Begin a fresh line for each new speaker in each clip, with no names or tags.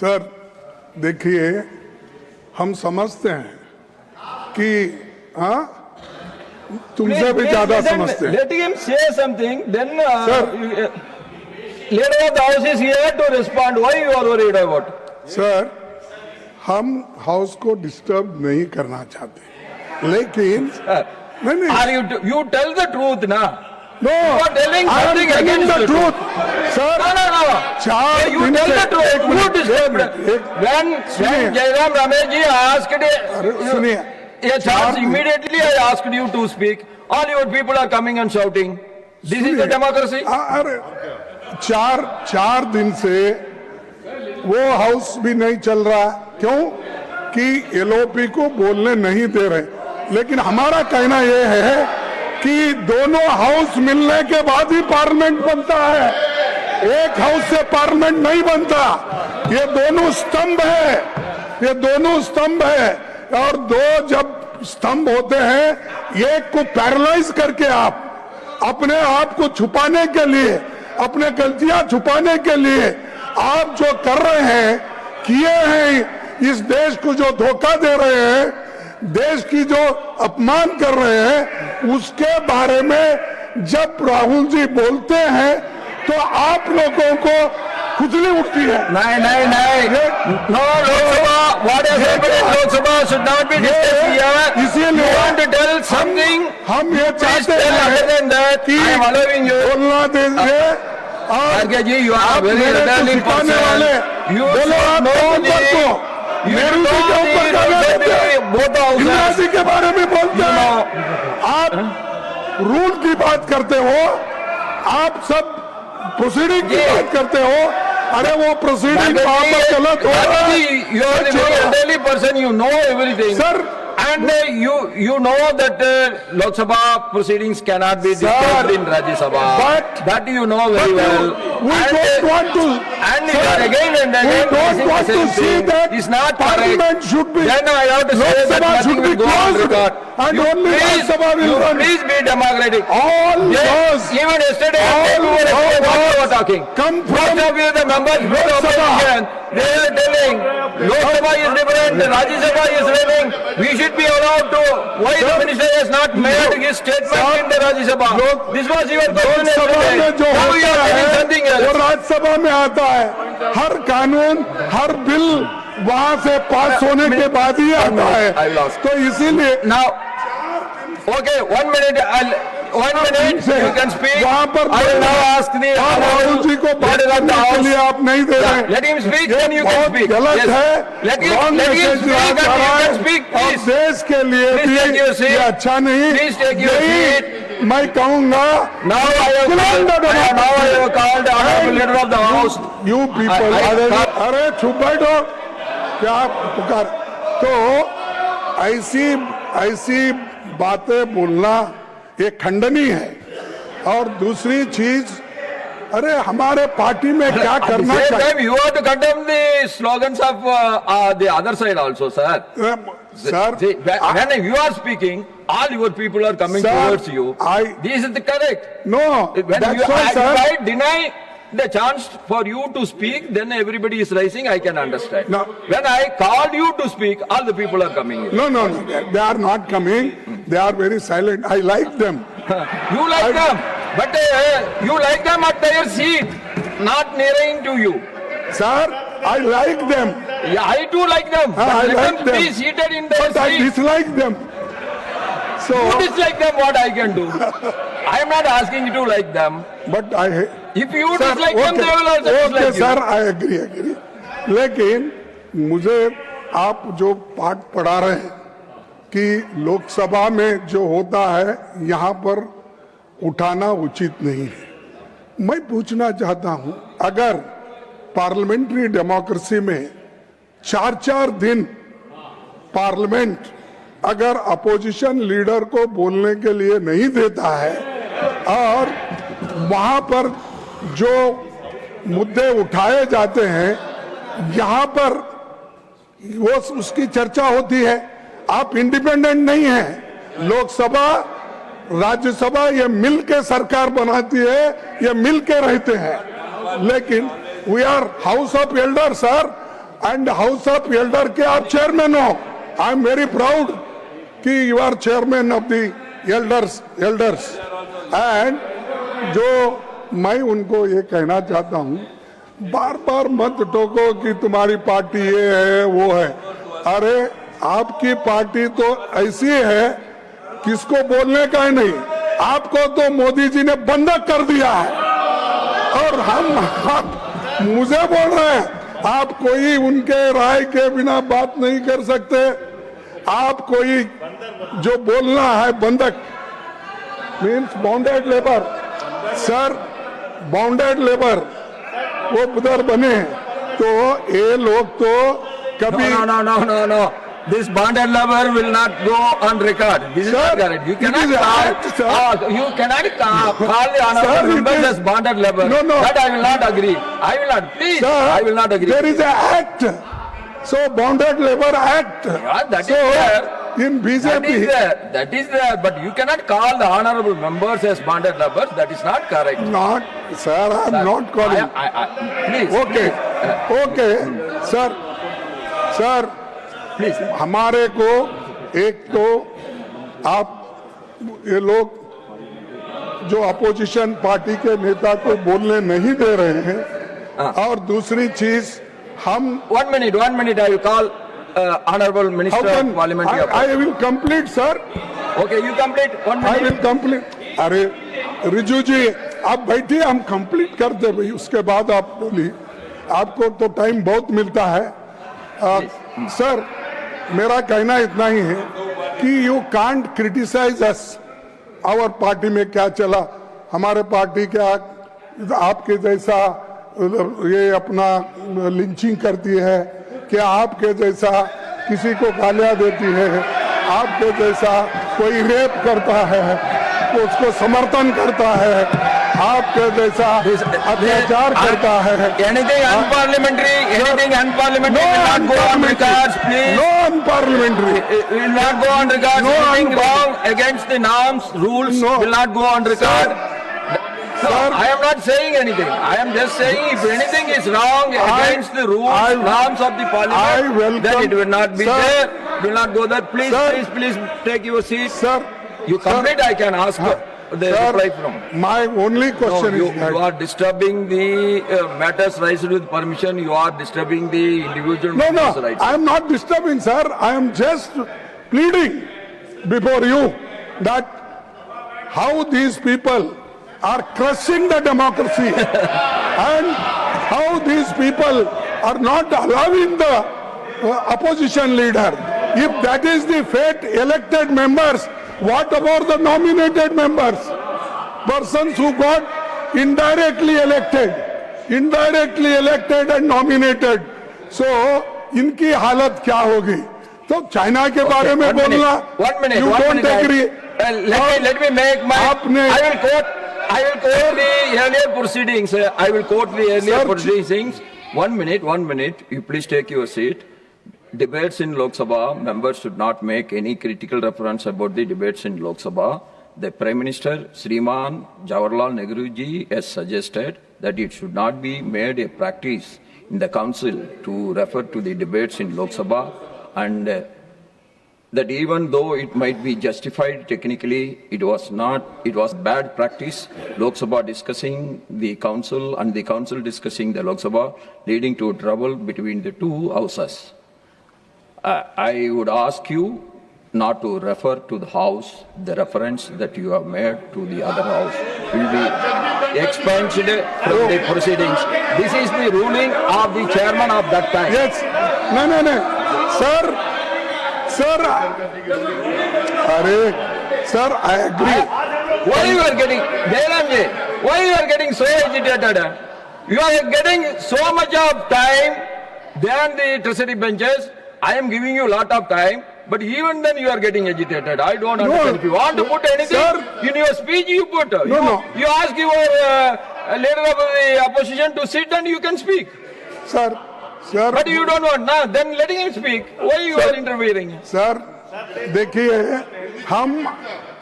Sir देखिए, हम समझते हैं कि हाँ तुमसे भी ज्यादा समझते हैं।
Let him say something, then
Sir.
leader of the house is here to respond. Why you are worried about?
Sir, हम हाउस को डिस्टर्ब नहीं करना चाहते, लेकिन नहीं
Are you tell the truth ना?
No,
You are telling
I am
something
telling
against
the
the
truth. Sir,
No.
चार
You
दिन
tell
से
the truth.
एक
Who
मिनट,
disturbed? When
सुनिए।
Jairam Ramesh ji asked,
अरे सुनिए,
a chance immediately I asked you to speak. All your people are coming and shouting. This is the democracy.
अरे चार दिन से वो हाउस भी नहीं चल रहा, क्यों कि एलओपी को बोलने नहीं दे रहे। लेकिन हमारा कहना ये है कि दोनों हाउस मिलने के बाद ही पार्लियामेंट बनता है, एक हाउस से पार्लियामेंट नहीं बनता। ये दोनों स्तंभ है, ये दोनों स्तंभ है, और दो जब स्तंभ होते हैं, एक को पैरालाइज करके आप अपने आप को छुपाने के लिए, अपने गलतियां छुपाने के लिए आप जो कर रहे हैं, किए हैं, इस देश को जो धोखा दे रहे हैं, देश की जो अपमान कर रहे हैं, उसके बारे में जब राहुल जी बोलते हैं तो आप लोगों को खुजली उठती है।
नहीं। No, Lok Sabha, what has happened in Lok Sabha should not be discussed here.
इसीलिए
You want to tell something?
हम ये
Please
चाहते
tell other
हैं
than that.
कि
I am allowing you.
बोलना दीजिए। और
Arke ji, you are
आप
a very
मेरे को
elderly
सिखाने
person.
वाले,
You
बोलो
should
आप
know
कौन पर को
You
नेहरू जी
know
के ऊपर
the-
गाना देते हैं,
both the houses.
Indira ji के बारे में बोलते
You
हैं,
know.
आप रूल की बात करते हो, आप सब प्रोसीडिंग की
जी।
बात करते हो। अरे वो प्रोसीडिंग वहां पर गलत हो रहा है।
You are a very elderly person. You know everything.
Sir,
And you know that Lok Sabha proceedings cannot be discussed in Rajya Sabha.
but-
that you know very well.
we
And,
don't want to,
and you are again and
we
again
don't
raising
want
the
to
same
see
thing.
that
It's not
Parliament
correct.
should be,
Then I have to say
Lok
that
Sabha
nothing
should be
will go on
closed,
record.
and
You
only Lok
please,
Sabha will
you
run.
please be democratic.
all
Yes,
those
even yesterday,
all
people were
those
what you were talking.
come
Most
from
of you, the members of the
Lok Sabha.
opposition, they are telling Lok Sabha is different, Rajya Sabha is running. We should be allowed to. Why the minister has not made his statement in the Rajya Sabha? This was your question
Lok Sabha में
yesterday.
जो
Now you
होता
are telling
है
something
वो
else.
Rajya Sabha में आता है। हर कानून, हर bill वहां से पास होने के बाद ही आता
I
है।
lost.
तो इसीलिए
Now, okay, 1 minute. 1 minute. You can speak.
वहां पर
I will now ask the
और राहुल जी को बात
leader of the
करने के
house.
लिए आप नहीं दे रहे।
Let him speak,
ये
then you can
बहुत
speak.
गलत
Yes.
है,
Let him
Wrong
speak
message
and
दिया
you
जा रहा
can
है,
speak,
और
please.
देश के लिए
Please
भी
take your seat.
ये अच्छा नहीं।
Please take your
यही मैं कहूँगा,
Now I have called honorable leader of the house.
You people, अरे चुप बैठो, क्या पुकार। तो ऐसी बातें बोलना ये खंडनीय है। और दूसरी चीज, अरे हमारे पार्टी में क्या
At the
करना
same
चाहिए।
time, you have to condemn the slogans of the other side also, sir.
Sir,
See, when you are speaking, all your people are coming
Sir,
towards you.
I-
This is the correct.
No
When
that's
you
why sir,
I deny the chance for you to speak, then everybody is rising, I can understand.
No.
When I called you to speak, all the people are coming in.
no, they are not coming. They are very silent. I like them.
You like them, but you like them at their seat, not nearing to you.
Sir, I like them,
Yeah, I too like them, but
I
let
like
them be
them.
seated in their
but I
seat.
dislike them. So,
You dislike them, what I can do? I am not asking you to like them.
but I
If you
Sir,
dislike them, they will also
okay,
dislike you.
sir, I agree. लेकिन मुझे आप जो पाठ पढ़ा रहे हैं कि लोकसभा में जो होता है यहाँ पर उठाना उचित नहीं है। मैं पूछना चाहता हूँ, अगर पार्लियामेंट्री डेमोक्रेसी में 4-4 दिन पार्लियामेंट अगर अपोजिशन लीडर को बोलने के लिए नहीं देता है, और वहां पर जो मुद्दे उठाए जाते हैं यहाँ पर वो उसकी चर्चा होती है, आप इंडिपेंडेंट नहीं हैं। लोकसभा, राज्यसभा ये मिल के सरकार बनाती है, ये मिल के रहते हैं। लेकिन we are house of elder sir, and house of elder के आप चेयरमैन हो. आई एम वेरी प्राउड कि you are chairman of the elders. And जो मैं उनको ये कहना चाहता हूं, बार बार मत टोको कि तुम्हारी पार्टी ये है वो है. अरे आपकी पार्टी तो ऐसी है किसको बोलने का ही नहीं. आपको तो मोदी जी ने बंधक कर दिया है और आप मुझे बोल रहे हैं. आप कोई उनके राय के बिना बात नहीं कर सकते. आप कोई जो बोलना है बंधक means bounded labour. Sir bounded labour वो उधर बने तो ये लोग तो कभी
No. This bonded labor will not go on record. This is
Sir,
not correct. You
it
cannot
is
call,
act, sir.
you cannot call the honorable
Sir, it
members
is-
as bonded labor.
No.
That I will not agree. I will not. Please,
Sir,
I will not agree.
There is an act. So Bounded Labor Act.
Yeah, that is
so
there.
in BJP.
That is there. But you cannot call the honorable members as bonded laborers. That is not correct.
Not, sir, I am not calling.
Please.
Okay, okay, sir,
Please.
हमारे को एक तो आप ये लोग जो opposition party के नेता को बोलने नहीं दे रहे हैं और दूसरी चीज हम
1 minute. I will call honorable minister of parliamentary affairs.
I will complete, sir.
Okay, you complete 1
I
minute.
will complete. अरे रिजू जी आप बैठिए, हम कंप्लीट कर दे भाई, उसके बाद आप बोलिए. आपको तो टाइम बहुत मिलता है. सर मेरा कहना इतना ही है कि you can't criticise us. Our party में क्या चला, हमारे पार्टी क्या आपके जैसा ये अपना लिंचिंग करती है, क्या आपके जैसा किसी को गालियां देती है, आपके जैसा कोई रेप करता है तो उसको समर्थन करता है, आपके जैसा अत्याचार करता है.
Anything unparliamentary will not go on records, please.
No unparliamentary.
It will not go on records.
No
Anything
unparliamentary.
wrong against the norms, rules
No.
will not go on record. No,
Sir.
I am not saying anything. I am just saying if anything is wrong against the rules, norms of the
I
parliament,
welcome-
then it will not be
Sir.
there. Will not go there. Please,
Sir.
please take your seat.
Sir,
You complete. I can ask the
sir,
reply from.
my only
No,
question
you,
is that
you are disturbing the matters raised with permission. You are disturbing the individual
no,
members' rights.
I am not disturbing, sir. I am just pleading before you that how these people are crushing the democracy and how these people are not allowing the opposition leader. If that is the fate, elected members, what about the nominated members? Persons who got indirectly elected and nominated. So, इनकी हालत क्या होगी? तो China के बारे में बोलना, you don't agree.
Let me make my.
आपने-
I will quote the earlier proceedings. I will quote the earlier
Sir,
proceedings. 1 minute. You please take your seat. Debates in Lok Sabha, members should not make any critical reference about the debates in Lok Sabha. The Prime Minister, Sriman Jawaharlal Nehru ji, has suggested that it should not be made a practice in the council to refer to the debates in Lok Sabha, and that even though it might be justified technically, it was bad practice. Lok Sabha discussing the council and the council discussing the Lok Sabha, leading to trouble between the two houses. I would ask you not to refer to the house. The reference that you have made to the other house will be expunged from the proceedings. This is the ruling of the chairman of that time.
Yes. No. Sir. Sir, I agree.
Why you are getting, Jairamji, why you are getting so agitated? You are getting so much of time than the treasury benches. I am giving you a lot of time, but even then you are getting agitated. I don't understand. If you want to put anything
Sir.
in your speech, you put.
No.
You ask your leader of the opposition to sit and you can speak.
Sir.
But you don't want. Now, then letting him speak. Why you are interfering?
Sir देखिए, हम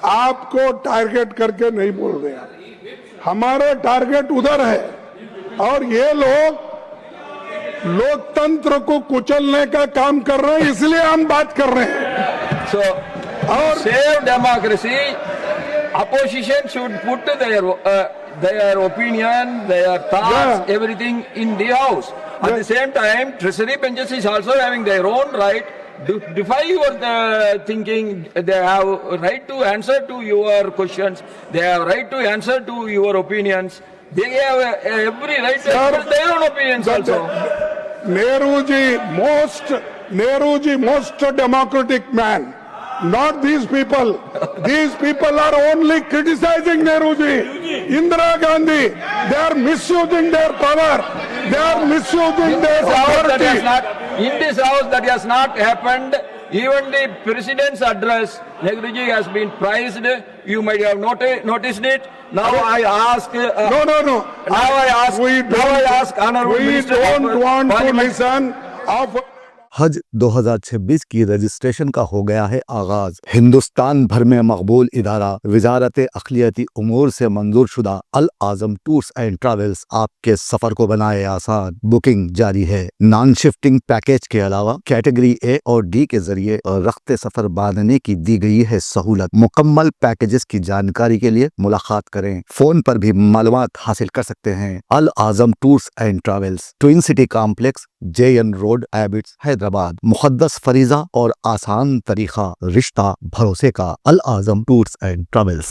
आपको target करके नहीं बोल रहे हैं. हमारा target उधर है और ये लोग लोकतंत्र को कुचलने का काम कर रहे हैं, इसलिए हम बात कर रहे हैं।
So,
और
save democracy, opposition should put their opinion, their thoughts,
Yeah.
everything in the house. At
Yeah.
the same time, treasury benches is also having their own right to defy your thinking. They have right to answer to your questions. They have right to answer to your opinions. They have every right to
Sir,
express their own opinions also.
Nehru ji most democratic man. Not these people. These people are only criticizing Nehru ji. Indira Gandhi, they are misusing their power. They are misusing their authority.
In this house that has not happened. Even the president's address, Nehruji has been praised. You might have noticed it. Now I ask.
No.
Now I ask Honorable
We
Minister
don't
of
want to
Parliament.
listen of.
हज 2026 की registration का हो गया है आगाज। हिंदुस्तान भर में मकबूल इदारा वजारत अक़लियती उमूर से मंजूर शुदा अल आज़म टूर्स एंड ट्रैवल्स आपके सफर को बनाए आसान। बुकिंग जारी है। नॉन शिफ्टिंग पैकेज के अलावा कैटेगरी ए और डी के जरिए रख्ते सफर बांधने की दी गई है सहूलत। मुकम्मल पैकेजेस की जानकारी के लिए मुलाकात करें। फोन पर भी मालूमात हासिल कर सकते हैं। Al Azam tours and travels, twin city complex, JN road, Abids, Hyderabad. मुक़द्दस फरीज़ा और आसान तरीका, रिश्ता भरोसे का। Al Azam tours and travels.